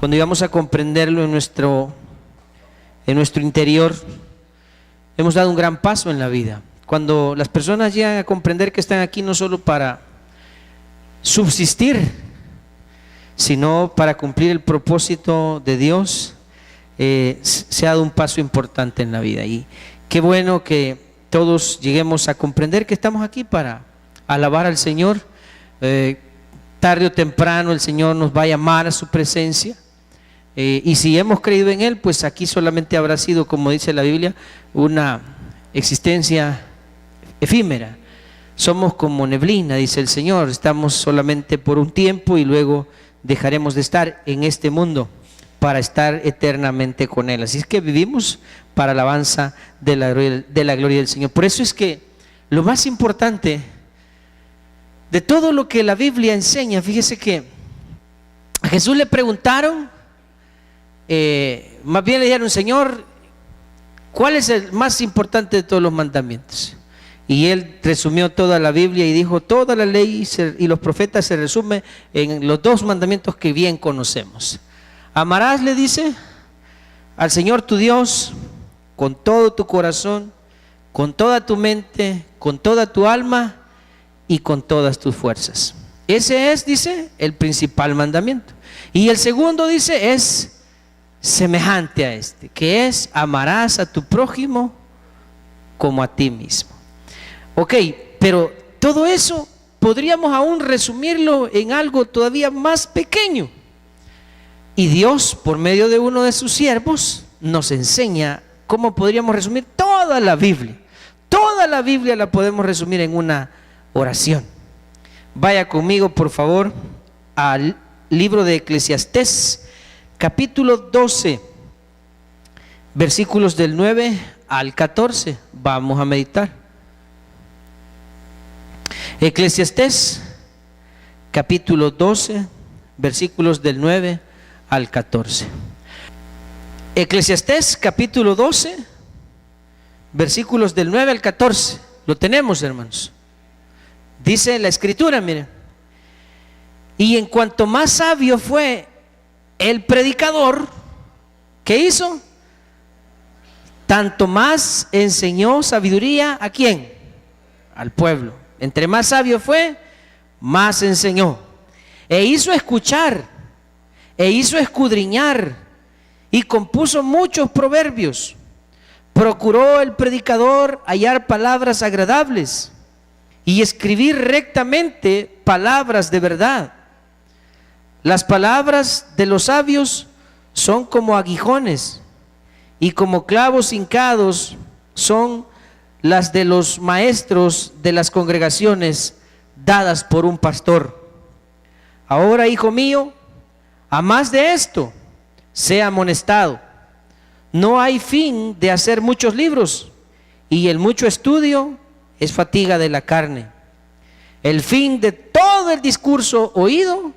cuando íbamos a comprenderlo en nuestro interior, hemos dado un gran paso en la vida. Cuando las personas llegan a comprender que están aquí no solo para subsistir, sino para cumplir el propósito de Dios, se ha dado un paso importante en la vida. Y qué bueno que todos lleguemos a comprender que estamos aquí para alabar al Señor. Tarde o temprano el Señor nos va a llamar a su presencia, y si hemos creído en Él, pues aquí solamente habrá sido, como dice la Biblia, una existencia efímera. Somos como neblina, dice el Señor, estamos solamente por un tiempo y luego dejaremos de estar en este mundo para estar eternamente con Él. Así es que vivimos para alabanza de la gloria del Señor. Por eso es que lo más importante de todo lo que la Biblia enseña, fíjese que a Jesús le preguntaron, más bien le dijeron: Señor, ¿cuál es el más importante de todos los mandamientos? Y Él resumió toda la Biblia y dijo: toda la ley y los profetas se resumen en los dos mandamientos que bien conocemos. Amarás, le dice, al Señor tu Dios con todo tu corazón, con toda tu mente, con toda tu alma y con todas tus fuerzas. Ese es, dice, el principal mandamiento. Y el segundo, dice, es semejante a este, que es: amarás a tu prójimo como a ti mismo. Ok, pero todo eso podríamos aún resumirlo en algo todavía más pequeño. Y Dios, por medio de uno de sus siervos, nos enseña cómo podríamos resumir toda la Biblia. Toda la Biblia la podemos resumir en una oración. Vaya conmigo, por favor, al libro de Eclesiastés, capítulo 12, versículos del 9 al 14. Vamos a meditar. Eclesiastés, capítulo 12, versículos del 9 al 14. Eclesiastés, capítulo 12, versículos del 9 al 14. Lo tenemos, hermanos. Dice la Escritura, miren: y en cuanto más sabio fue el predicador, ¿qué hizo? Tanto más enseñó sabiduría. ¿A quién? Al pueblo. Entre más sabio fue, más enseñó. E hizo escuchar, e hizo escudriñar, y compuso muchos proverbios. Procuró el predicador hallar palabras agradables y escribir rectamente palabras de verdad. Las palabras de los sabios son como aguijones, y como clavos hincados son las de los maestros de las congregaciones dadas por un pastor. Ahora, hijo mío, a más de esto, sea amonestado. No hay fin de hacer muchos libros, y el mucho estudio es fatiga de la carne. El fin de todo el discurso oído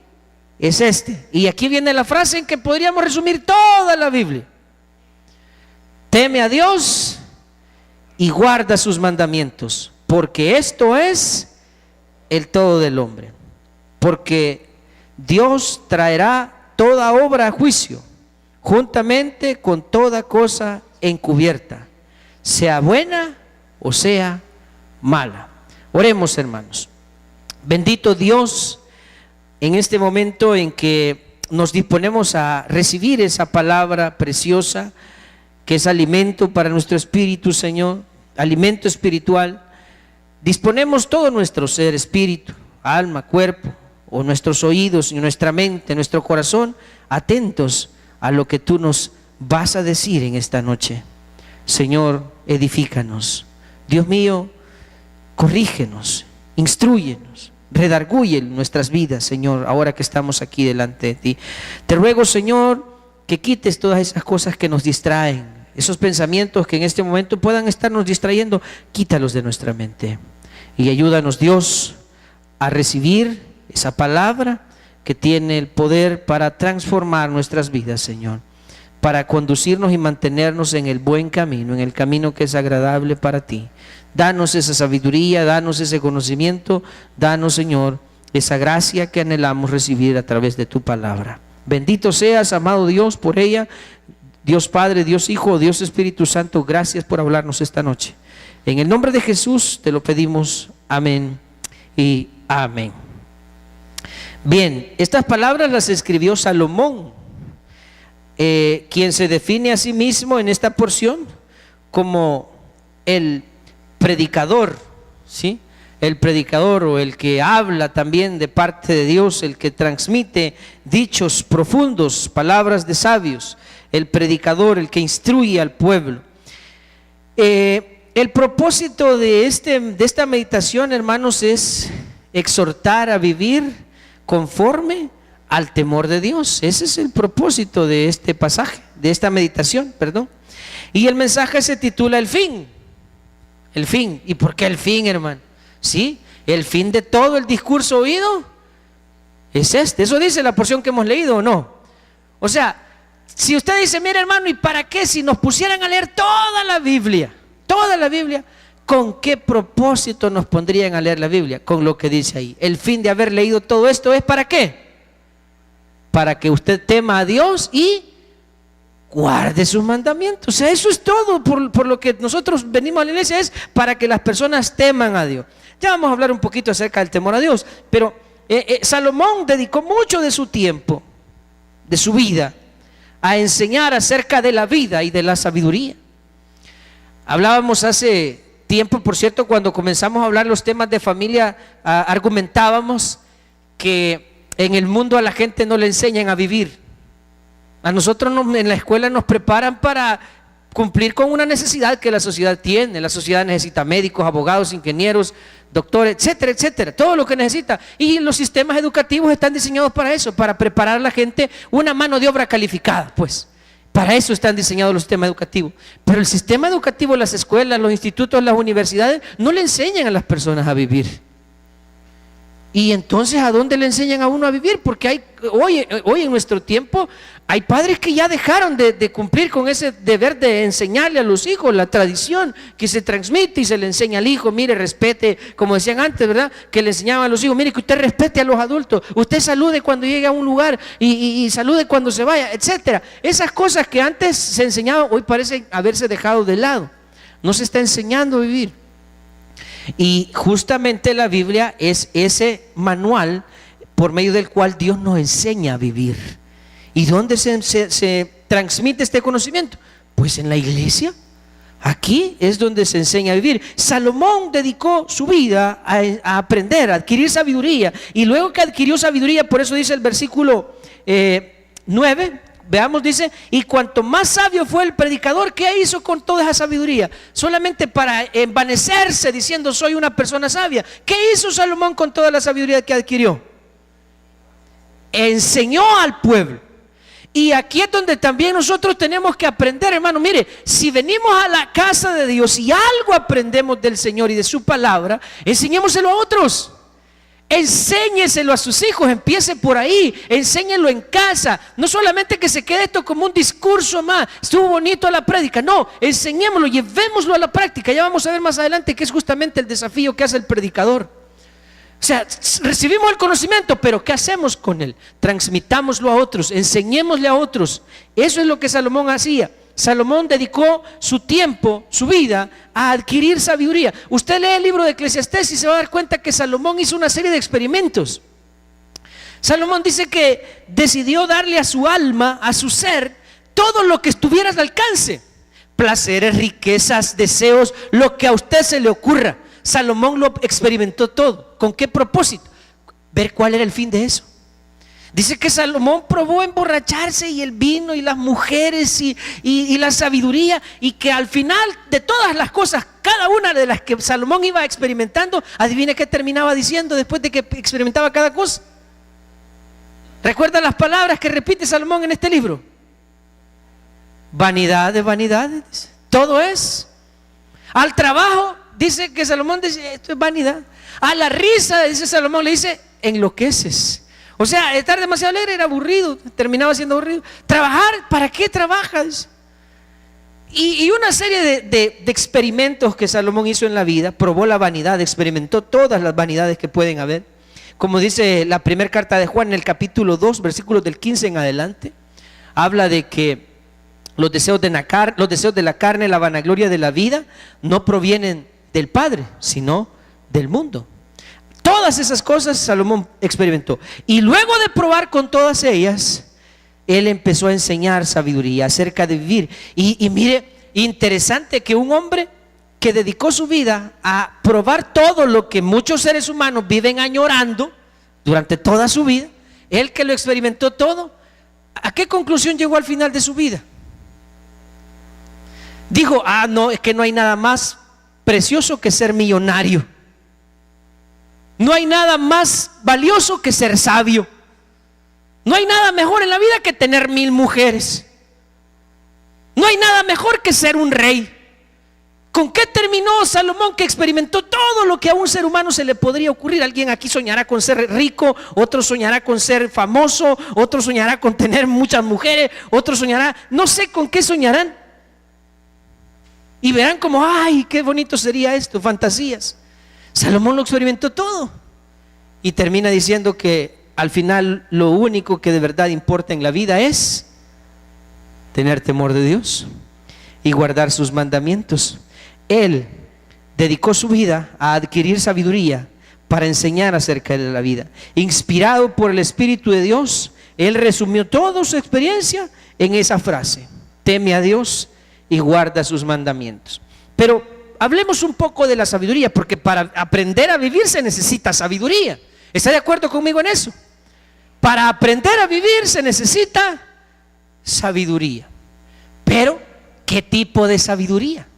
es este. Y aquí viene la frase en que podríamos resumir toda la Biblia: teme a Dios y guarda sus mandamientos, porque esto es el todo del hombre. Porque Dios traerá toda obra a juicio, juntamente con toda cosa encubierta, sea buena o sea mala. Oremos, hermanos. Bendito Dios, en este momento en que nos disponemos a recibir esa palabra preciosa, que es alimento para nuestro espíritu, Señor, alimento espiritual, disponemos todo nuestro ser, espíritu, alma, cuerpo, o nuestros oídos y nuestra mente, nuestro corazón, atentos a lo que tú nos vas a decir en esta noche. Señor, edifícanos. Dios mío, corrígenos, instrúyenos, redarguye nuestras vidas, Señor, ahora que estamos aquí delante de ti. Te ruego, Señor, que quites todas esas cosas que nos distraen, esos pensamientos que en este momento puedan estarnos distrayendo. Quítalos de nuestra mente y ayúdanos, Dios, a recibir esa palabra que tiene el poder para transformar nuestras vidas, Señor, para conducirnos y mantenernos en el buen camino, en el camino que es agradable para ti. Danos esa sabiduría, danos ese conocimiento, danos, Señor, esa gracia que anhelamos recibir a través de tu palabra. Bendito seas, amado Dios, por ella. Dios Padre, Dios Hijo, Dios Espíritu Santo, gracias por hablarnos esta noche. En el nombre de Jesús te lo pedimos. Amén y amén. Bien, estas palabras las escribió Salomón, quien se define a sí mismo en esta porción como el predicador, ¿sí? El predicador, o el que habla también de parte de Dios, el que transmite dichos profundos, palabras de sabios, el predicador, el que instruye al pueblo. El propósito de esta meditación, hermanos, es exhortar a vivir conforme al temor de Dios. Ese es el propósito de este pasaje, de esta meditación, perdón. Y el mensaje se titula El fin. El fin. ¿Y por qué el fin, hermano? Sí, el fin de todo el discurso oído es este. Eso dice la porción que hemos leído, ¿o no? O sea, si usted dice, mire, hermano, ¿y para qué? Si nos pusieran a leer toda la Biblia, ¿con qué propósito nos pondrían a leer la Biblia? Con lo que dice ahí. El fin de haber leído todo esto es ¿para qué? Para que usted tema a Dios y guarde sus mandamientos. O sea, eso es todo por lo que nosotros venimos a la iglesia, es para que las personas teman a Dios. Ya vamos a hablar un poquito acerca del temor a Dios, pero Salomón dedicó mucho de su tiempo, de su vida, a enseñar acerca de la vida y de la sabiduría. Hablábamos hace tiempo, por cierto, cuando comenzamos a hablar los temas de familia, argumentábamos que en el mundo a la gente no le enseñan a vivir. A nosotros en la escuela nos preparan para cumplir con una necesidad que la sociedad tiene. La sociedad necesita médicos, abogados, ingenieros, doctores, etcétera, etcétera, todo lo que necesita. Y los sistemas educativos están diseñados para eso, para preparar a la gente una mano de obra calificada, pues. Para eso están diseñados los sistemas educativos. Pero el sistema educativo, las escuelas, los institutos, las universidades, no le enseñan a las personas a vivir. Y entonces, ¿a dónde le enseñan a uno a vivir? Porque hoy en nuestro tiempo hay padres que ya dejaron de cumplir con ese deber de enseñarle a los hijos la tradición que se transmite y se le enseña al hijo. Mire, respete, como decían antes, ¿verdad? Que le enseñaban a los hijos, mire, que usted respete a los adultos, usted salude cuando llegue a un lugar y salude cuando se vaya, etcétera. Esas cosas que antes se enseñaban, hoy parecen haberse dejado de lado. No se está enseñando a vivir. Y justamente la Biblia es ese manual por medio del cual Dios nos enseña a vivir. ¿Y dónde se transmite este conocimiento? Pues en la iglesia. Aquí es donde se enseña a vivir. Salomón dedicó su vida a aprender, a adquirir sabiduría. Y luego que adquirió sabiduría, por eso dice el versículo 9, veamos, dice, y cuanto más sabio fue el predicador, ¿qué hizo con toda esa sabiduría? Solamente para envanecerse diciendo soy una persona sabia. ¿Qué hizo Salomón con toda la sabiduría que adquirió? Enseñó al pueblo. Y aquí es donde también nosotros tenemos que aprender, hermano. Mire, si venimos a la casa de Dios y algo aprendemos del Señor y de su palabra, enseñémoselo a otros. Enséñeselo a sus hijos, empiece por ahí, enséñenlo en casa. No solamente que se quede esto como un discurso más, estuvo bonito la prédica, no, enseñémoslo, llevémoslo a la práctica. Ya vamos a ver más adelante que es justamente el desafío que hace el predicador. O sea, recibimos el conocimiento, pero ¿qué hacemos con él? Transmitámoslo a otros, enseñémosle a otros. Eso es lo que Salomón hacía. Salomón dedicó su tiempo, su vida, a adquirir sabiduría. Usted lee el libro de Eclesiastés y se va a dar cuenta que Salomón hizo una serie de experimentos. Salomón dice que decidió darle a su alma, a su ser, todo lo que estuviera al alcance. Placeres, riquezas, deseos, lo que a usted se le ocurra. Salomón lo experimentó todo. ¿Con qué propósito? Ver cuál era el fin de eso. Dice que Salomón probó emborracharse y el vino y las mujeres y la sabiduría, y que al final de todas las cosas, cada una de las que Salomón iba experimentando, adivine qué terminaba diciendo después de que experimentaba cada cosa. ¿Recuerda las palabras que repite Salomón en este libro? Vanidad de vanidades, todo es. Al trabajo, dice que Salomón dice, esto es vanidad. A la risa, dice Salomón, le dice, enloqueces. O sea, estar demasiado alegre era aburrido, terminaba siendo aburrido. Trabajar, ¿para qué trabajas? Y una serie de experimentos que Salomón hizo en la vida. Probó la vanidad, experimentó todas las vanidades que pueden haber. Como dice la primera carta de Juan en el capítulo 2, versículos del 15 en adelante, habla de que los deseos de la carne, la vanagloria de la vida, no provienen del Padre, sino del mundo. Todas esas cosas Salomón experimentó. Y luego de probar con todas ellas, él empezó a enseñar sabiduría acerca de vivir. Y mire, interesante que un hombre que dedicó su vida a probar todo lo que muchos seres humanos viven añorando durante toda su vida, él que lo experimentó todo, ¿a qué conclusión llegó al final de su vida? Dijo, no, es que no hay nada más precioso que ser millonario. No hay nada más valioso que ser sabio. No hay nada mejor en la vida que tener 1000 mujeres. No hay nada mejor que ser un rey. ¿Con qué terminó Salomón, que experimentó todo lo que a un ser humano se le podría ocurrir? Alguien aquí soñará con ser rico, otro soñará con ser famoso, otro soñará con tener muchas mujeres, otro soñará, no sé con qué soñarán. Y verán como, ay, qué bonito sería esto, fantasías. Salomón lo experimentó todo y termina diciendo que al final lo único que de verdad importa en la vida es tener temor de Dios y guardar sus mandamientos. Él dedicó su vida a adquirir sabiduría para enseñar acerca de la vida. Inspirado por el Espíritu de Dios, él resumió toda su experiencia en esa frase: teme a Dios y guarda sus mandamientos. Pero hablemos un poco de la sabiduría, porque para aprender a vivir se necesita sabiduría. ¿Está de acuerdo conmigo en eso? Para aprender a vivir se necesita sabiduría. Pero, ¿qué tipo de sabiduría?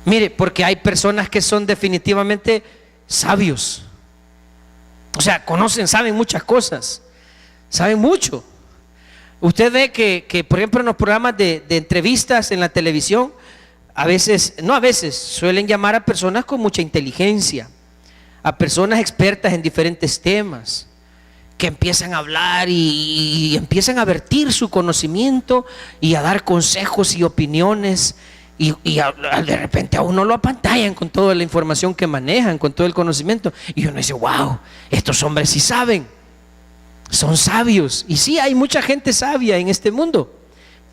Mire, porque hay personas que son definitivamente sabios. O sea, conocen, saben muchas cosas, saben mucho. Usted ve que por ejemplo, en los programas de entrevistas en la televisión, suelen llamar a personas con mucha inteligencia, a personas expertas en diferentes temas, que empiezan a hablar y empiezan a vertir su conocimiento y a dar consejos y opiniones, y de repente a uno lo apantallan con toda la información que manejan, con todo el conocimiento, y uno dice, wow, estos hombres sí saben, son sabios. Y sí, hay mucha gente sabia en este mundo,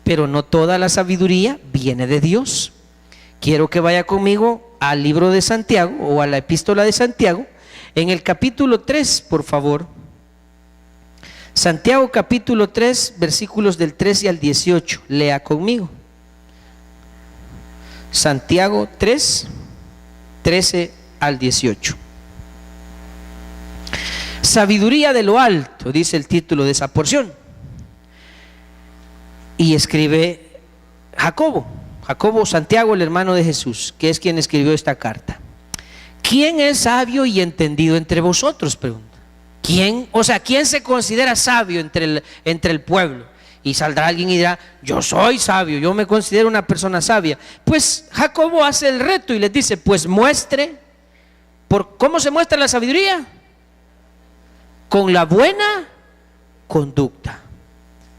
pero no toda la sabiduría viene de Dios. Quiero que vaya conmigo al libro de Santiago, o a la epístola de Santiago, en el capítulo 3, por favor. Santiago capítulo 3, versículos del 13 al 18. Lea conmigo. Santiago 3, 13 al 18. Sabiduría de lo alto, dice el título de esa porción. Y escribe Jacobo, Santiago, el hermano de Jesús, que es quien escribió esta carta. ¿Quién es sabio y entendido entre vosotros? Pregunta. ¿Quién se considera sabio entre el pueblo? Y saldrá alguien y dirá, yo soy sabio, yo me considero una persona sabia. Pues Jacobo hace el reto y les dice, pues muestre. ¿Cómo se muestra la sabiduría? Con la buena conducta.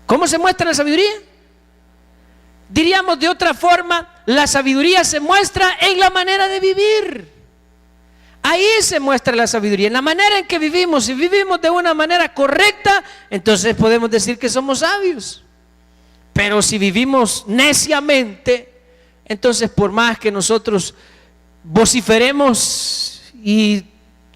¿Cómo se muestra la sabiduría? Diríamos de otra forma, la sabiduría se muestra en la manera de vivir. Ahí se muestra la sabiduría, en la manera en que vivimos. Si vivimos de una manera correcta, entonces podemos decir que somos sabios. Pero si vivimos neciamente, entonces por más que nosotros vociferemos y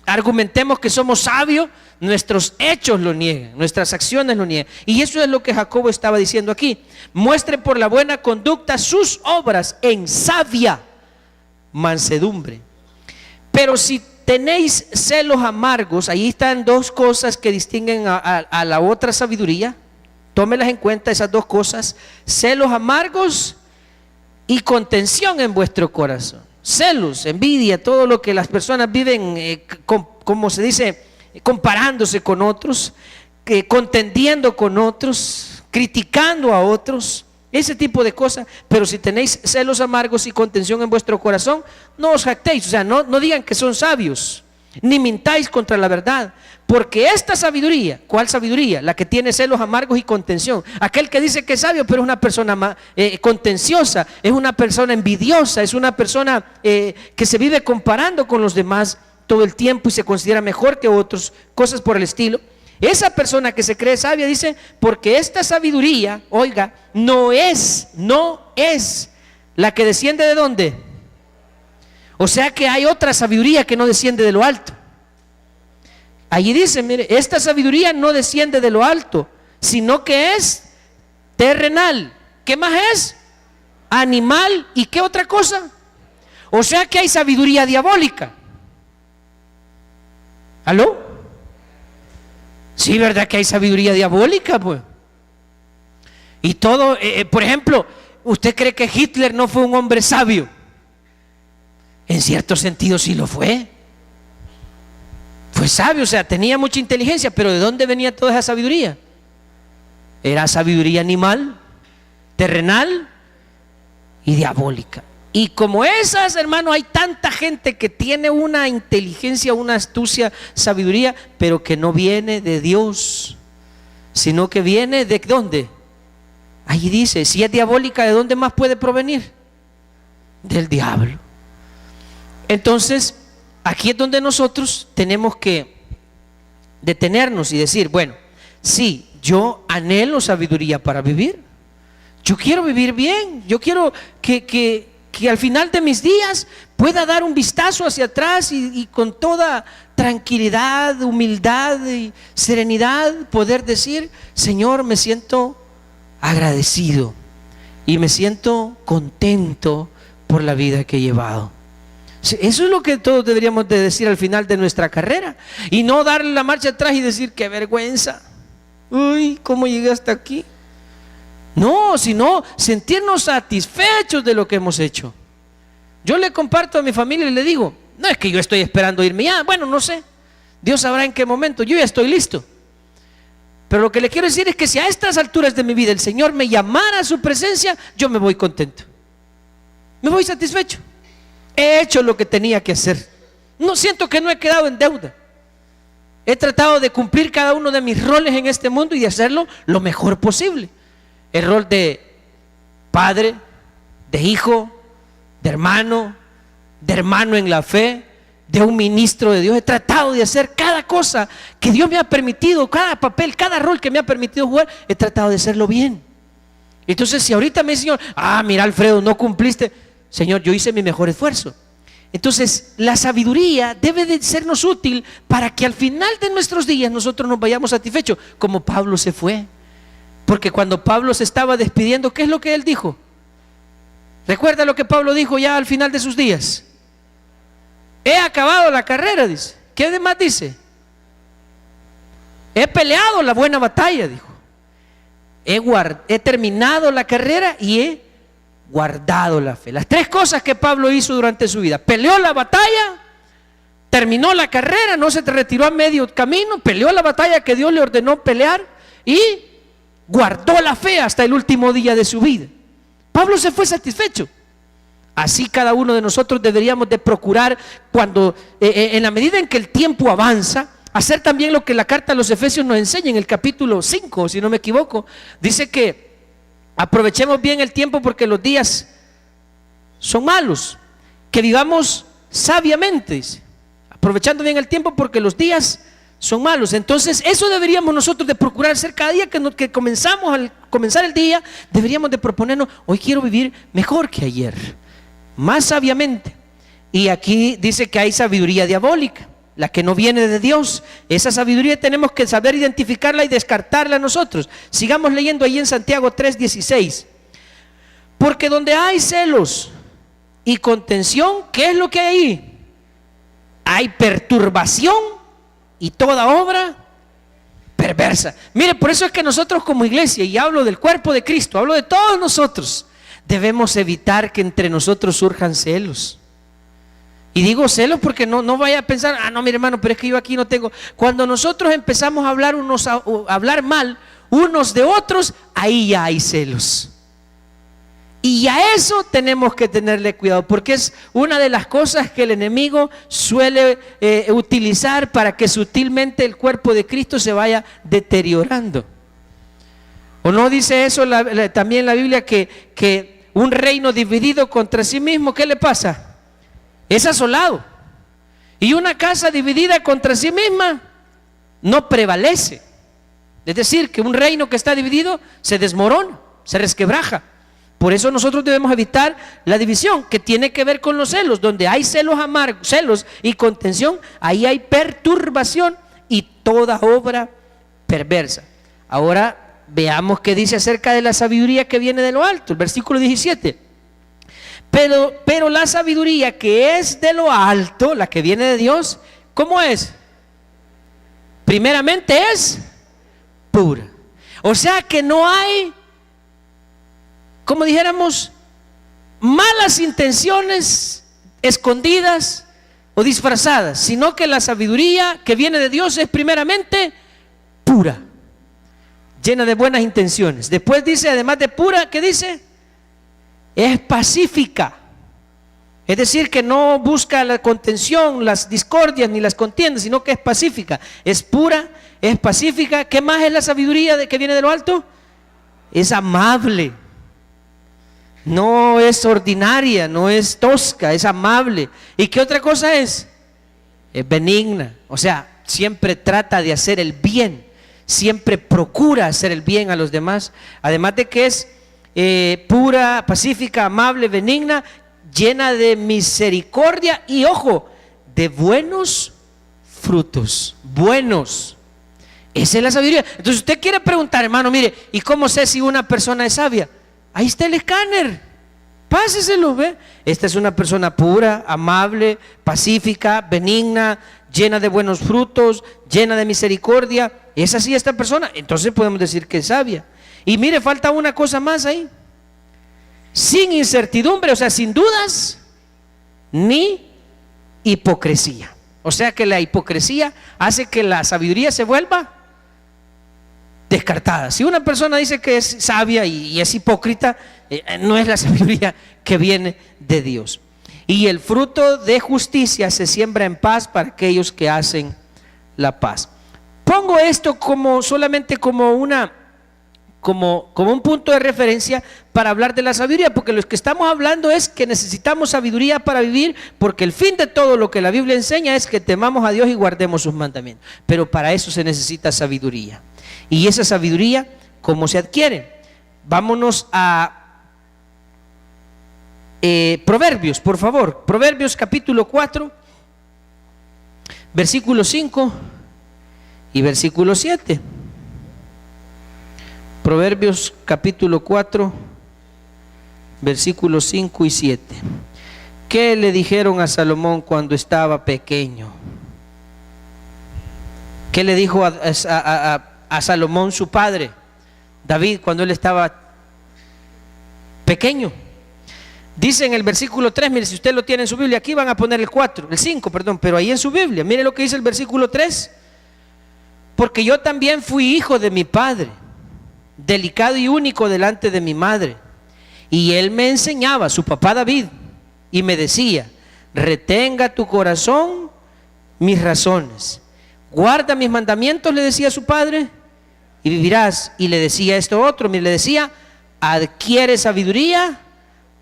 argumentemos que somos sabios, nuestros hechos lo niegan, nuestras acciones lo niegan. Y eso es lo que Jacobo estaba diciendo aquí. Muestren por la buena conducta sus obras en sabia mansedumbre. Pero si tenéis celos amargos, ahí están dos cosas que distinguen a la otra sabiduría. Tómelas en cuenta, esas dos cosas: celos amargos y contención en vuestro corazón. Celos, envidia, todo lo que las personas viven, como se dice, comparándose con otros, contendiendo con otros, criticando a otros, ese tipo de cosas. Pero si tenéis celos amargos y contención en vuestro corazón, no os jactéis, o sea, no digan que son sabios, ni mintáis contra la verdad. Porque esta sabiduría, ¿cuál sabiduría? La que tiene celos amargos y contención. Aquel que dice que es sabio, pero es una persona contenciosa, es una persona envidiosa, es una persona que se vive comparando con los demás, todo el tiempo y se considera mejor que otros, cosas por el estilo. Esa persona que se cree sabia dice, porque esta sabiduría, oiga, no es la que desciende ¿de dónde? O sea que hay otra sabiduría que no desciende de lo alto. Allí dice, mire, esta sabiduría no desciende de lo alto, sino que es terrenal. ¿Qué más es? Animal. ¿Y qué otra cosa? O sea que hay sabiduría diabólica. ¿Aló? Sí, ¿verdad que hay sabiduría diabólica? Pues. Y todo, por ejemplo, ¿usted cree que Hitler no fue un hombre sabio? En cierto sentido sí lo fue. Fue sabio, o sea, tenía mucha inteligencia, pero ¿de dónde venía toda esa sabiduría? Era sabiduría animal, terrenal y diabólica. Y como esas, hermano, hay tanta gente que tiene una inteligencia, una astucia, sabiduría, pero que no viene de Dios, sino que viene ¿de dónde? Ahí dice, si es diabólica, ¿de dónde más puede provenir? Del diablo. Entonces, aquí es donde nosotros tenemos que detenernos y decir, bueno, sí, yo anhelo sabiduría para vivir. Yo quiero vivir bien. Yo quiero que al final de mis días pueda dar un vistazo hacia atrás y con toda tranquilidad, humildad y serenidad poder decir, Señor, me siento agradecido y me siento contento por la vida que he llevado. Eso es lo que todos deberíamos de decir al final de nuestra carrera, y no darle la marcha atrás y decir qué vergüenza, uy, cómo llegué hasta aquí. No, sino sentirnos satisfechos de lo que hemos hecho. Yo le comparto a mi familia y le digo, no es que yo estoy esperando irme ya, bueno, no sé, Dios sabrá en qué momento, yo ya estoy listo. Pero lo que le quiero decir es que si a estas alturas de mi vida el Señor me llamara a su presencia, yo me voy contento, me voy satisfecho. He hecho lo que tenía que hacer. No siento que no he quedado en deuda. He tratado de cumplir cada uno de mis roles en este mundo y de hacerlo lo mejor posible. El rol de padre, de hijo, de hermano en la fe, de un ministro de Dios. He tratado de hacer cada cosa que Dios me ha permitido, cada papel, cada rol que me ha permitido jugar, he tratado de hacerlo bien. Entonces, si ahorita me dice, Señor, mira, Alfredo, no cumpliste. Señor, yo hice mi mejor esfuerzo. Entonces, la sabiduría debe de sernos útil para que al final de nuestros días nosotros nos vayamos satisfechos, como Pablo se fue. Porque cuando Pablo se estaba despidiendo, ¿qué es lo que él dijo? ¿Recuerda lo que Pablo dijo ya al final de sus días? He acabado la carrera, dice. ¿Qué demás dice? He peleado la buena batalla, dijo. He terminado la carrera y he guardado la fe. Las tres cosas que Pablo hizo durante su vida: peleó la batalla, terminó la carrera, no se retiró a medio camino, peleó la batalla que Dios le ordenó pelear y guardó la fe hasta el último día de su vida. Pablo se fue satisfecho. Así cada uno de nosotros deberíamos de procurar, cuando en la medida en que el tiempo avanza, hacer también lo que la carta a los Efesios nos enseña en el capítulo 5, si no me equivoco. Dice que aprovechemos bien el tiempo porque los días son malos, que vivamos sabiamente, dice, aprovechando bien el tiempo porque los días son malos. Entonces eso deberíamos nosotros de procurar hacer cada día que comenzamos. Al comenzar el día deberíamos de proponernos, hoy quiero vivir mejor que ayer, más sabiamente. Y aquí dice que hay sabiduría diabólica, la que no viene de Dios. Esa sabiduría tenemos que saber identificarla y descartarla nosotros. Sigamos leyendo ahí en Santiago 3:16. Porque donde hay celos y contención, ¿qué es lo que hay ahí? Hay perturbación y toda obra perversa. Mire, por eso es que nosotros como iglesia, y hablo del cuerpo de Cristo, hablo de todos nosotros, debemos evitar que entre nosotros surjan celos. Y digo celos porque no vaya a pensar, no, mi hermano, pero es que yo aquí no tengo. Cuando nosotros empezamos a hablar mal unos de otros, ahí ya hay celos. Y a eso tenemos que tenerle cuidado, porque es una de las cosas que el enemigo suele utilizar para que sutilmente el cuerpo de Cristo se vaya deteriorando. ¿O no dice eso también la Biblia, que un reino dividido contra sí mismo, ¿qué le pasa? Es asolado. Y una casa dividida contra sí misma no prevalece. Es decir, que un reino que está dividido se desmorona, se resquebraja. Por eso nosotros debemos evitar la división, que tiene que ver con los celos. Donde hay celos amargos, celos y contención, ahí hay perturbación y toda obra perversa. Ahora veamos qué dice acerca de la sabiduría que viene de lo alto, el versículo 17. Pero la sabiduría que es de lo alto, la que viene de Dios, ¿cómo es? Primeramente es pura. O sea que no hay, como dijéramos, malas intenciones escondidas o disfrazadas, sino que la sabiduría que viene de Dios es primeramente pura, llena de buenas intenciones. Después dice, además de pura, ¿qué dice? Es pacífica. Es decir, que no busca la contención, las discordias ni las contiendas, sino que es pacífica, es pura, es pacífica. ¿Qué más es la sabiduría que viene de lo alto? Es amable. No es ordinaria, no es tosca, es amable. ¿Y qué otra cosa es? Es benigna. O sea, siempre trata de hacer el bien, siempre procura hacer el bien a los demás. Además de que es pura, pacífica, amable, benigna, llena de misericordia y, ojo, de buenos frutos. Buenos. Esa es la sabiduría. Entonces usted quiere preguntar, hermano, mire, ¿y cómo sé si una persona es sabia? Ahí está el escáner, páseselo, ¿ve? Esta es una persona pura, amable, pacífica, benigna, llena de buenos frutos, llena de misericordia. ¿Es así esta persona? Entonces podemos decir que es sabia. Y mire, falta una cosa más ahí: sin incertidumbre, o sea, sin dudas, ni hipocresía. O sea que la hipocresía hace que la sabiduría se vuelva descartada. Si una persona dice que es sabia y es hipócrita, no es la sabiduría que viene de Dios. Y el fruto de justicia se siembra en paz para aquellos que hacen la paz. Pongo esto como solamente como un punto de referencia para hablar de la sabiduría, porque lo que estamos hablando es que necesitamos sabiduría para vivir, porque el fin de todo lo que la Biblia enseña es que temamos a Dios y guardemos sus mandamientos. Pero para eso se necesita sabiduría. Y esa sabiduría, ¿cómo se adquiere? Vámonos a Proverbios, por favor. Proverbios capítulo 4, versículo 5 y versículo 7. Proverbios capítulo 4, versículos 5 y 7. ¿Qué le dijeron a Salomón cuando estaba pequeño? ¿Qué le dijo a Salomón su padre, David, cuando él estaba pequeño? Dice en el versículo 3, mire, si usted lo tiene en su Biblia, aquí van a poner el 5, pero ahí en su Biblia, mire lo que dice el versículo 3. Porque yo también fui hijo de mi padre, delicado y único delante de mi madre, y él me enseñaba, su papá David, y me decía: retenga tu corazón mis razones, guarda mis mandamientos, le decía a su padre, y vivirás. Y le decía esto otro, mire, le decía: adquiere sabiduría,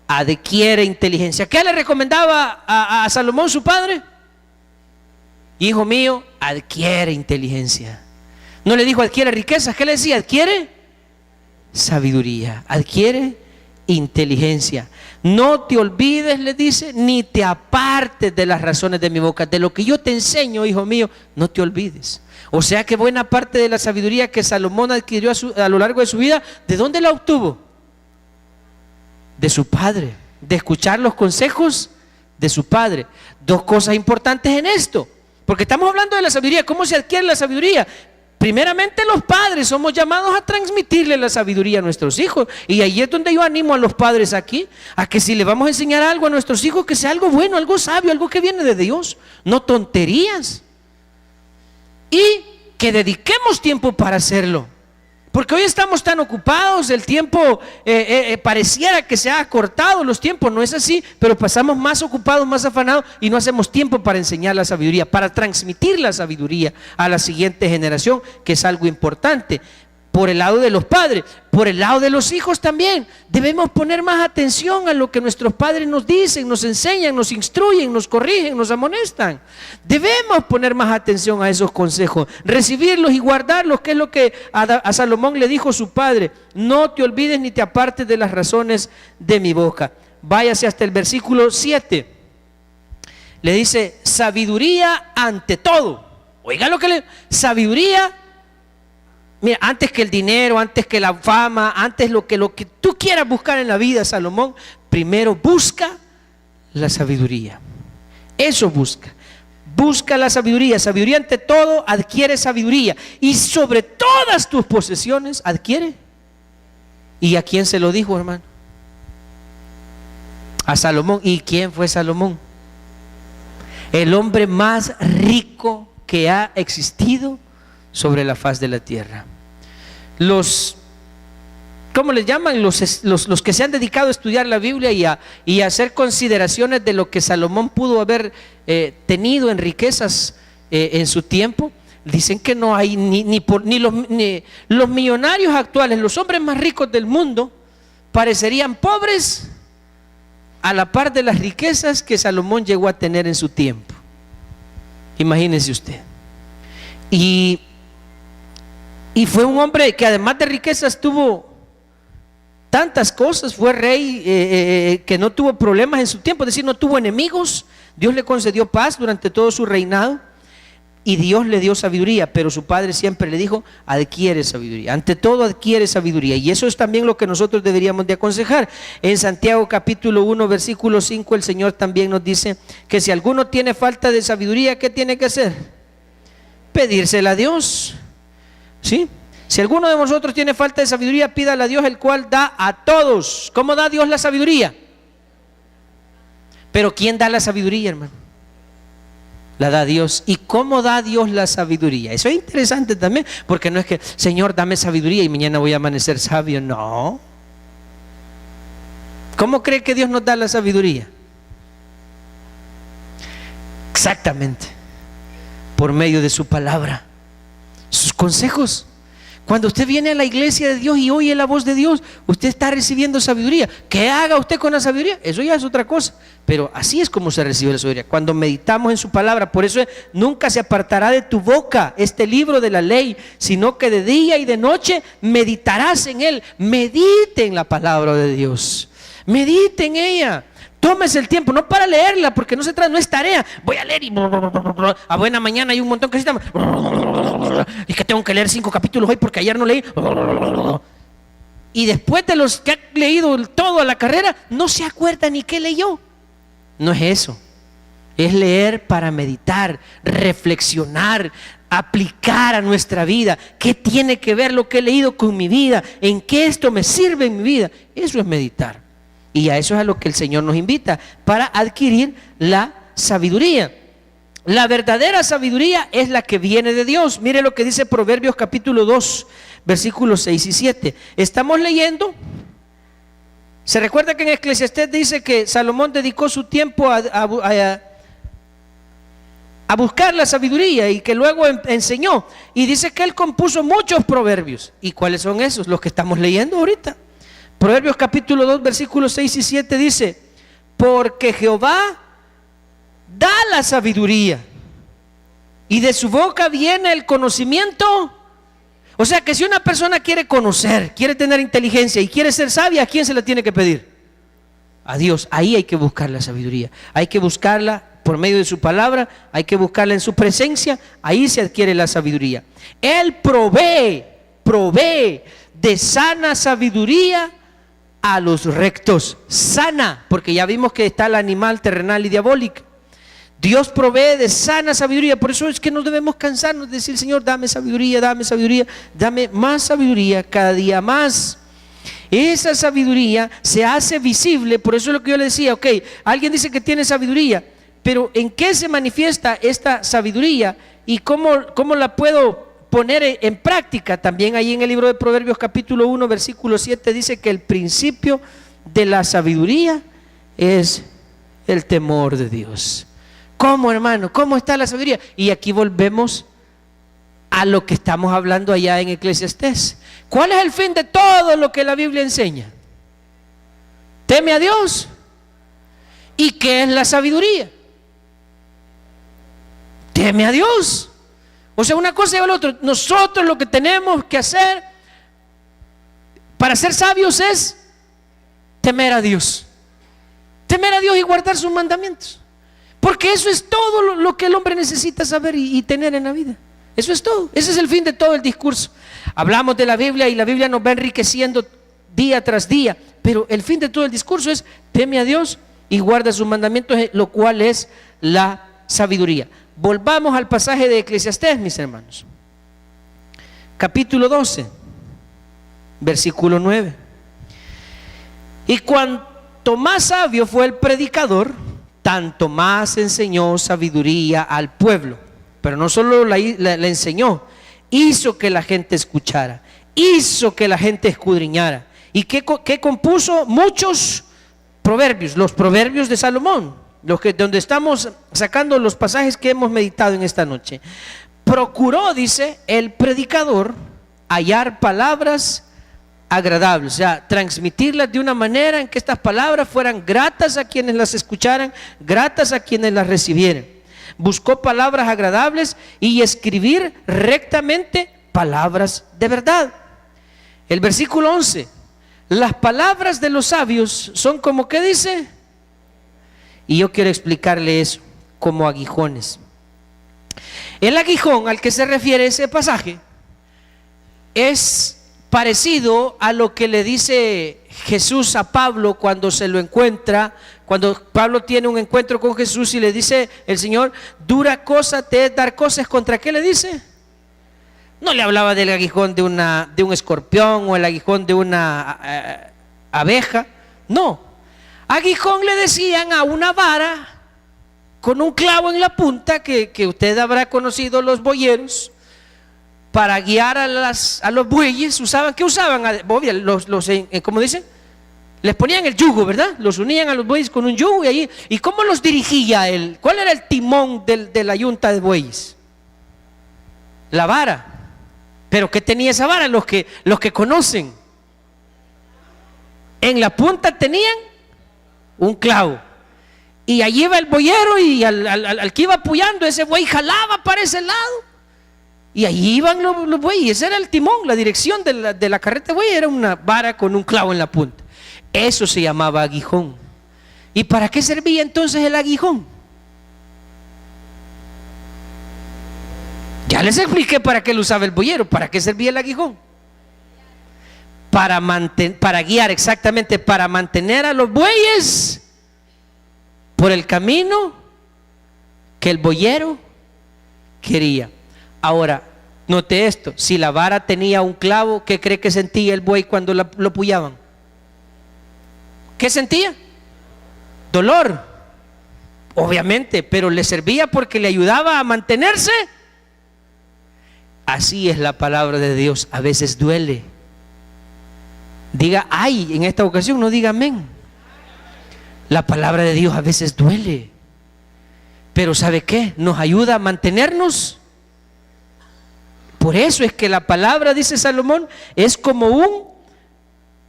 adquiere inteligencia. ¿Qué le recomendaba a Salomón su padre? Hijo mío, adquiere inteligencia. No le dijo adquiere riquezas, ¿qué le decía? Adquiere sabiduría, adquiere inteligencia. No te olvides, le dice, ni te apartes de las razones de mi boca. De lo que yo te enseño, hijo mío, no te olvides. O sea que buena parte de la sabiduría que Salomón adquirió a lo largo de su vida, ¿de dónde la obtuvo? De su padre, de escuchar los consejos de su padre. Dos cosas importantes en esto, porque estamos hablando de la sabiduría. ¿Cómo se adquiere la sabiduría? Primeramente, los padres somos llamados a transmitirle la sabiduría a nuestros hijos. Y ahí es donde yo animo a los padres aquí, a que si le vamos a enseñar algo a nuestros hijos, que sea algo bueno, algo sabio, algo que viene de Dios, no tonterías. Y que dediquemos tiempo para hacerlo. Porque hoy estamos tan ocupados, el tiempo pareciera que se ha acortado los tiempos, no es así, pero pasamos más ocupados, más afanados y no hacemos tiempo para enseñar la sabiduría, para transmitir la sabiduría a la siguiente generación, que es algo importante. por el lado de los padres, por el lado de los hijos también. Debemos poner más atención a lo que nuestros padres nos dicen, nos enseñan, nos instruyen, nos corrigen, nos amonestan. Debemos poner más atención a esos consejos, recibirlos y guardarlos, que es lo que a Salomón le dijo su padre: no te olvides ni te apartes de las razones de mi boca. Váyase hasta el versículo 7. Le dice: sabiduría ante todo. Oiga lo que le... Sabiduría, mira, antes que el dinero, antes que la fama, antes lo que tú quieras buscar en la vida, Salomón, primero busca la sabiduría. Eso busca. Busca la sabiduría. Sabiduría ante todo, adquiere sabiduría. Y sobre todas tus posesiones, adquiere. ¿Y a quién se lo dijo, hermano? A Salomón. ¿Y quién fue Salomón? El hombre más rico que ha existido sobre la faz de la tierra. ¿Cómo les llaman? Los que se han dedicado a estudiar la Biblia y a hacer consideraciones de lo que Salomón pudo haber tenido en riquezas en su tiempo, dicen que no hay ni los millonarios actuales, los hombres más ricos del mundo, parecerían pobres a la par de las riquezas que Salomón llegó a tener en su tiempo. Imagínese usted. Y fue un hombre que además de riquezas tuvo tantas cosas. Fue rey que no tuvo problemas en su tiempo, es decir, no tuvo enemigos. Dios le concedió paz durante todo su reinado y Dios le dio sabiduría, pero su padre siempre le dijo: adquiere sabiduría, ante todo adquiere sabiduría. Y eso es también lo que nosotros deberíamos de aconsejar. En Santiago capítulo 1 versículo 5 el Señor también nos dice que si alguno tiene falta de sabiduría, ¿qué tiene que hacer? Pedírsela a Dios. ¿Sí? Si alguno de vosotros tiene falta de sabiduría, pídala a Dios, el cual da a todos. ¿Cómo da Dios la sabiduría? Pero ¿quién da la sabiduría, hermano? La da Dios. ¿Y cómo da Dios la sabiduría? Eso es interesante también, porque no es que: Señor, dame sabiduría y mañana voy a amanecer sabio. No. ¿Cómo cree que Dios nos da la sabiduría? Exactamente, por medio de su palabra, sus consejos. Cuando usted viene a la iglesia de Dios y oye la voz de Dios, usted está recibiendo sabiduría. ¿Qué haga usted con la sabiduría? Eso ya es otra cosa, pero así es como se recibe la sabiduría, cuando meditamos en su palabra. Por eso nunca se apartará de tu boca este libro de la ley, sino que de día y de noche meditarás en él. Medite en la palabra de Dios, medite en ella. Tómese el tiempo, no para leerla, porque no es tarea. Voy a leer y a buena mañana hay un montón que necesitamos. Y que tengo que leer 5 capítulos hoy porque ayer no leí. Y después de los que ha leído todo a la carrera, no se acuerda ni qué leyó. No es eso. Es leer para meditar, reflexionar, aplicar a nuestra vida. ¿Qué tiene que ver lo que he leído con mi vida? ¿En qué esto me sirve en mi vida? Eso es meditar. Y a eso es a lo que el Señor nos invita, para adquirir la sabiduría. La verdadera sabiduría es la que viene de Dios. Mire lo que dice Proverbios capítulo 2, versículos 6 y 7. Estamos leyendo. Se recuerda que en Eclesiastés dice que Salomón dedicó su tiempo a buscar la sabiduría y que luego enseñó. Y dice que él compuso muchos proverbios. ¿Y cuáles son esos? Los que estamos leyendo ahorita. Proverbios capítulo 2 versículos 6 y 7 dice: porque Jehová da la sabiduría y de su boca viene el conocimiento. O sea que si una persona quiere conocer, quiere tener inteligencia y quiere ser sabia, ¿a quién se la tiene que pedir? A Dios. Ahí hay que buscar la sabiduría, hay que buscarla por medio de su palabra, hay que buscarla en su presencia. Ahí se adquiere la sabiduría. Él provee de sana sabiduría a los rectos. Sana, porque ya vimos que está el animal terrenal y diabólico. Dios provee de sana sabiduría. Por eso es que no debemos cansarnos de decir: Señor, dame sabiduría, dame más sabiduría cada día más. Esa sabiduría se hace visible. Por eso es lo que yo le decía: ok, alguien dice que tiene sabiduría, pero ¿en qué se manifiesta esta sabiduría? ¿Y cómo la puedo poner en práctica? También ahí en el libro de Proverbios capítulo 1 versículo 7 dice que el principio de la sabiduría es el temor de Dios. ¿Cómo, hermano? ¿Cómo está la sabiduría? Y aquí volvemos a lo que estamos hablando allá en Eclesiastés. ¿Cuál es el fin de todo lo que la Biblia enseña? Teme a Dios. ¿Y qué es la sabiduría? Teme a Dios. O sea, una cosa lleva a la otra. Nosotros lo que tenemos que hacer para ser sabios es temer a Dios. Temer a Dios y guardar sus mandamientos. Porque eso es todo lo que el hombre necesita saber y tener en la vida. Eso es todo. Ese es el fin de todo el discurso. Hablamos de la Biblia y la Biblia nos va enriqueciendo día tras día. Pero el fin de todo el discurso es teme a Dios y guarda sus mandamientos, lo cual es la sabiduría. Volvamos al pasaje de Eclesiastés, mis hermanos. Capítulo 12, versículo 9. Y cuanto más sabio fue el predicador, tanto más enseñó sabiduría al pueblo. Pero no solo la enseñó, hizo que la gente escuchara, hizo que la gente escudriñara. ¿Y qué compuso? Muchos proverbios, los proverbios de Salomón, donde estamos sacando los pasajes que hemos meditado en esta noche. Procuró, dice, el predicador hallar palabras agradables, o sea, transmitirlas de una manera en que estas palabras fueran gratas a quienes las escucharan, gratas a quienes las recibieran. Buscó palabras agradables y escribir rectamente palabras de verdad. El versículo 11, las palabras de los sabios son como, ¿qué dice? Y yo quiero explicarle eso, como aguijones. El aguijón al que se refiere ese pasaje es parecido a lo que le dice Jesús a Pablo cuando se lo encuentra, cuando Pablo tiene un encuentro con Jesús y le dice el Señor, dura cosa te es dar cosas. ¿Contra qué le dice? No le hablaba del aguijón de un escorpión o el aguijón de una abeja, no. Aguijón le decían a una vara con un clavo en la punta que usted habrá conocido, los boyeros. Para guiar a los bueyes usaban, ¿qué usaban? ¿Cómo dicen? Les ponían el yugo, ¿verdad? Los unían a los bueyes con un yugo ¿y cómo los dirigía él? ¿Cuál era el timón de la yunta de bueyes? La vara. ¿Pero qué tenía esa vara? Los que conocen. En la punta tenían un clavo. Y allí iba el boyero y al que iba apoyando, ese buey jalaba para ese lado. Y allí iban los bueyes, ese era el timón, la dirección de la carreta de buey era una vara con un clavo en la punta. Eso se llamaba aguijón. ¿Y para qué servía entonces el aguijón? Ya les expliqué para qué lo usaba el boyero. ¿Para qué servía el aguijón? Para guiar, exactamente, para mantener a los bueyes por el camino que el boyero quería. Ahora, note esto, si la vara tenía un clavo, ¿qué cree que sentía el buey cuando lo puyaban? ¿Qué sentía? Dolor, obviamente, pero le servía porque le ayudaba a mantenerse. Así es la palabra de Dios, a veces duele. Diga ay en esta ocasión, no diga amén. La palabra de Dios a veces duele, pero ¿sabe qué? Nos ayuda a mantenernos. Por eso es que la palabra, dice Salomón, es como un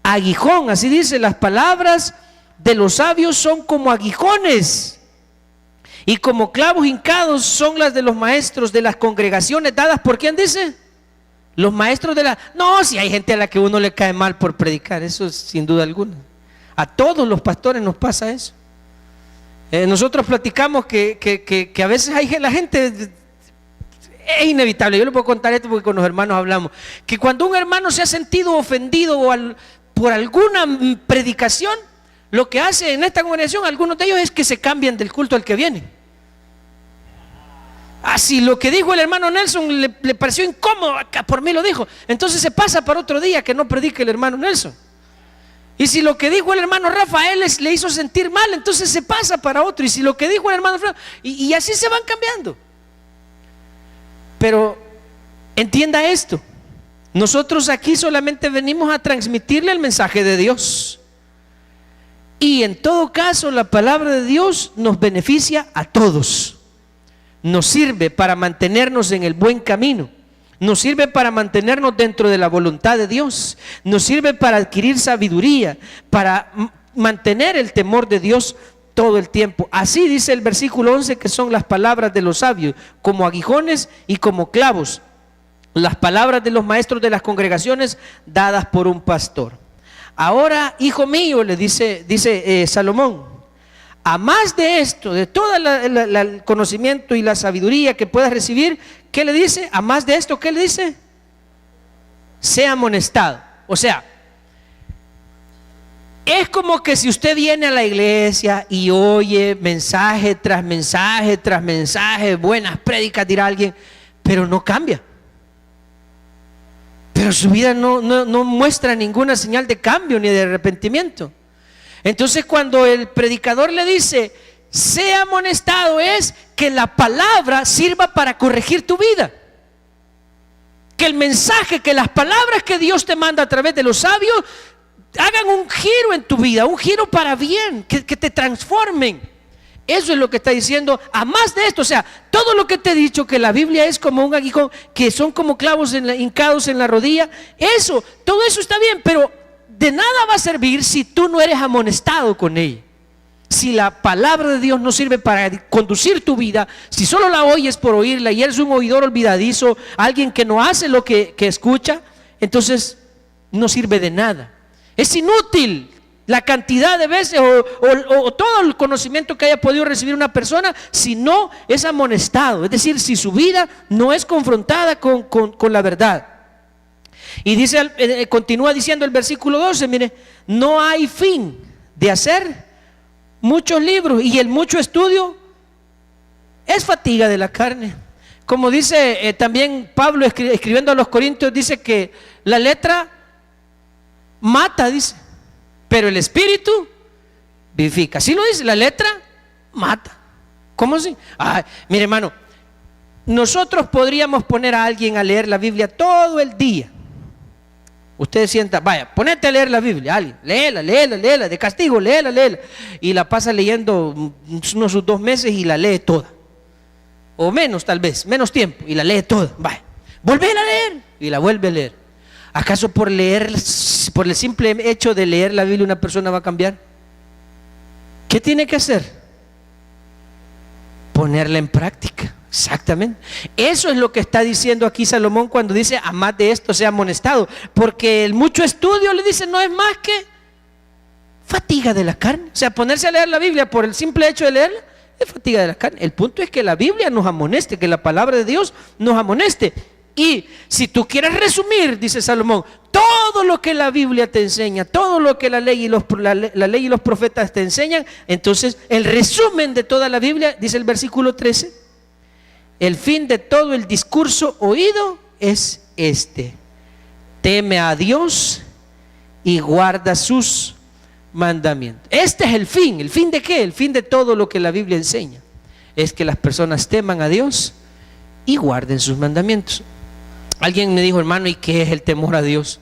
aguijón. Así dice, las palabras de los sabios son como aguijones y como clavos hincados son las de los maestros de las congregaciones dadas. ¿Por quién dice? Los maestros de la... No, si hay gente a la que uno le cae mal por predicar, eso es sin duda alguna. A todos los pastores nos pasa eso. Nosotros platicamos que a veces la gente... Es inevitable, yo le puedo contar esto porque con los hermanos hablamos, que cuando un hermano se ha sentido ofendido por alguna predicación, lo que hace en esta congregación, algunos de ellos, es que se cambian del culto al que vienen. Así lo que dijo el hermano Nelson le pareció incómodo, por mí lo dijo, entonces se pasa para otro día que no predique el hermano Nelson. Y si lo que dijo el hermano Rafael le hizo sentir mal, entonces se pasa para otro. Y si lo que dijo el hermano Rafael, y así se van cambiando. Pero entienda esto, nosotros aquí solamente venimos a transmitirle el mensaje de Dios. Y en todo caso la palabra de Dios nos beneficia a todos. Nos sirve para mantenernos en el buen camino. nos sirve para mantenernos dentro de la voluntad de Dios, nos sirve para adquirir sabiduría, para mantener el temor de Dios todo el tiempo. Así dice el versículo 11, que son las palabras de los sabios, como aguijones y como clavos, las palabras de los maestros de las congregaciones dadas por un pastor. Ahora, hijo mío, le dice Salomón, a más de esto, de todo el conocimiento y la sabiduría que puedas recibir, ¿qué le dice? A más de esto, ¿qué le dice? Sea amonestado. O sea, es como que si usted viene a la iglesia y oye mensaje tras mensaje tras mensaje, buenas prédicas, dirá alguien, pero no cambia. Pero su vida no muestra ninguna señal de cambio ni de arrepentimiento. Entonces, cuando el predicador le dice, sea amonestado, es que la palabra sirva para corregir tu vida. Que el mensaje, que las palabras que Dios te manda a través de los sabios hagan un giro en tu vida, un giro para bien, que te transformen. Eso es lo que está diciendo. A más de esto, o sea, todo lo que te he dicho, que la Biblia es como un aguijón, que son como clavos hincados en la rodilla, eso, todo eso está bien, pero de nada va a servir si tú no eres amonestado con ella. Si la palabra de Dios no sirve para conducir tu vida, si solo la oyes por oírla y eres un oidor olvidadizo, alguien que no hace lo que escucha, entonces no sirve de nada. Es inútil la cantidad de veces o todo el conocimiento que haya podido recibir una persona si no es amonestado, es decir, si su vida no es confrontada con la verdad. Y dice, continúa diciendo el versículo 12, mire, no hay fin de hacer muchos libros y el mucho estudio es fatiga de la carne. Como dice también Pablo escribiendo a los Corintios, dice que la letra mata, dice, pero el espíritu vivifica. Así lo dice, la letra mata. ¿Cómo así? Mire, hermano, nosotros podríamos poner a alguien a leer la Biblia todo el día. Usted sienta, vaya, ponete a leer la Biblia, alguien, léela, de castigo, léela. Y la pasa leyendo unos 2 meses y la lee toda. O menos tal vez, menos tiempo, y la lee toda. Vaya, volver a leer y la vuelve a leer. ¿Acaso por el simple hecho de leer la Biblia una persona va a cambiar? ¿Qué tiene que hacer? Ponerla en práctica. Exactamente. Eso es lo que está diciendo aquí Salomón cuando dice, a más de esto sea amonestado, porque el mucho estudio, le dice, no es más que fatiga de la carne. O sea, ponerse a leer la Biblia por el simple hecho de leerla es fatiga de la carne. El punto es que la Biblia nos amoneste, que la palabra de Dios nos amoneste. Y si tú quieres resumir, dice Salomón, todo lo que la Biblia te enseña, todo lo que la ley y los profetas te enseñan, entonces el resumen de toda la Biblia, dice el versículo 13, el fin de todo el discurso oído es este: teme a Dios y guarda sus mandamientos. Este es el fin. ¿El fin de qué? El fin de todo lo que la Biblia enseña es que las personas teman a Dios y guarden sus mandamientos. Alguien me dijo, hermano, ¿y qué es el temor a Dios?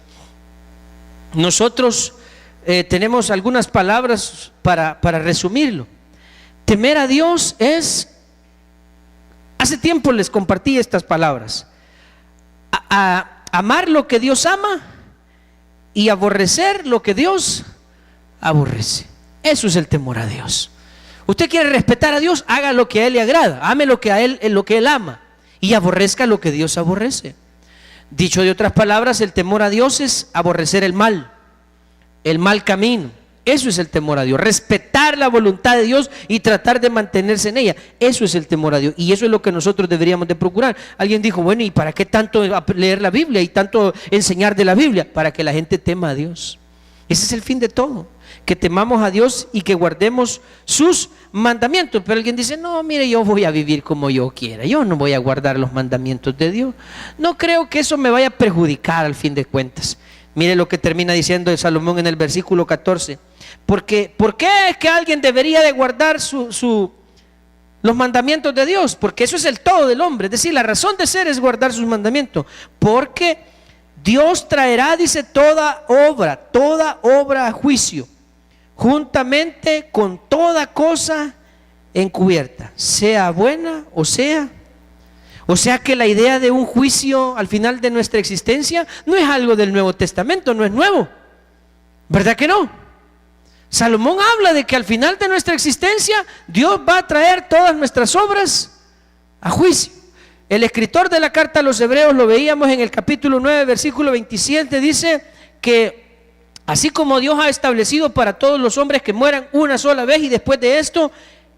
Nosotros tenemos algunas palabras para resumirlo. Temer a Dios es... Hace tiempo les compartí estas palabras: amar lo que Dios ama y aborrecer lo que Dios aborrece. Eso es el temor a Dios. Usted quiere respetar a Dios, haga lo que a Él le agrada, ame lo que Él ama y aborrezca lo que Dios aborrece. Dicho de otras palabras, el temor a Dios es aborrecer el mal camino. Eso es el temor a Dios, respetar la voluntad de Dios y tratar de mantenerse en ella. Eso es el temor a Dios y eso es lo que nosotros deberíamos de procurar. Alguien dijo, bueno, ¿y para qué tanto leer la Biblia y tanto enseñar de la Biblia? Para que la gente tema a Dios. Ese es el fin de todo, que temamos a Dios y que guardemos sus mandamientos. Pero alguien dice, no, mire, yo voy a vivir como yo quiera, yo no voy a guardar los mandamientos de Dios. No creo que eso me vaya a perjudicar al fin de cuentas. Mire lo que termina diciendo de Salomón en el versículo 14. ¿Por qué es que alguien debería de guardar los mandamientos de Dios? Porque eso es el todo del hombre. Es decir, la razón de ser es guardar sus mandamientos. Porque Dios traerá, dice, toda obra a juicio, juntamente con toda cosa encubierta, sea buena o sea. O sea que la idea de un juicio al final de nuestra existencia no es algo del Nuevo Testamento, no es nuevo. ¿Verdad que no? Salomón habla de que al final de nuestra existencia Dios va a traer todas nuestras obras a juicio. El escritor de la carta a los Hebreos, lo veíamos en el capítulo 9, versículo 27, dice que así como Dios ha establecido para todos los hombres que mueran una sola vez y después de esto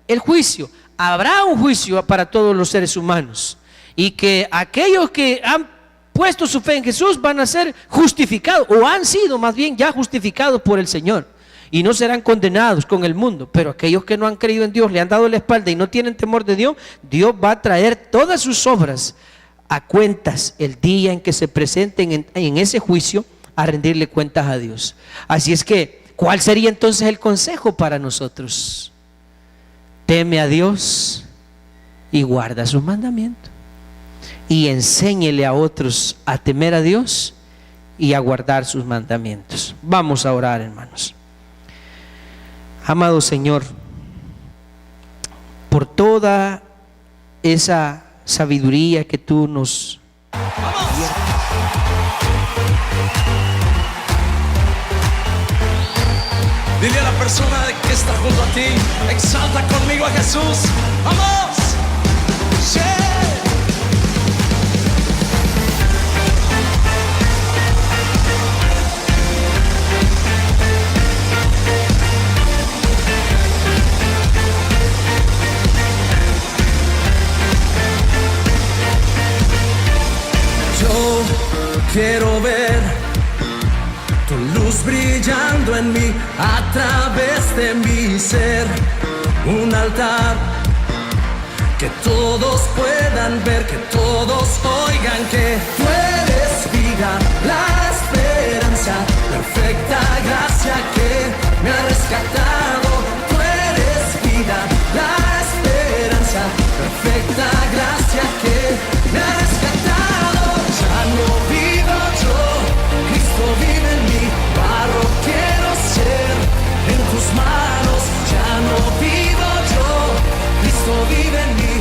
el juicio, habrá un juicio para todos los seres humanos, y que aquellos que han puesto su fe en Jesús van a ser justificados, o han sido más bien ya justificados por el Señor, y no serán condenados con el mundo. Pero aquellos que no han creído en Dios, le han dado la espalda y no tienen temor de Dios, Dios va a traer todas sus obras a cuentas el día en que se presenten en ese juicio a rendirle cuentas a Dios. Así es que, ¿cuál sería entonces el consejo para nosotros? Teme a Dios y guarda sus mandamientos, y enséñele a otros a temer a Dios y a guardar sus mandamientos. Vamos a orar, hermanos. Amado Señor, por toda esa sabiduría que tú nos... Dile a la persona que está junto a ti, exalta conmigo a Jesús. ¡Vamos! ¡Sí! Yo quiero ver tu luz brillando en mí, a través de mi ser, un altar que todos puedan ver, que todos oigan que tú eres vida, la esperanza, perfecta gracia que me ha rescatado. Tú eres vida, la esperanza, perfecta gracia que me ha rescatado. Ya no vivo yo, Cristo vive en mí, barro quiero ser en tus manos. Ya no vivo yo, Cristo vive en mí.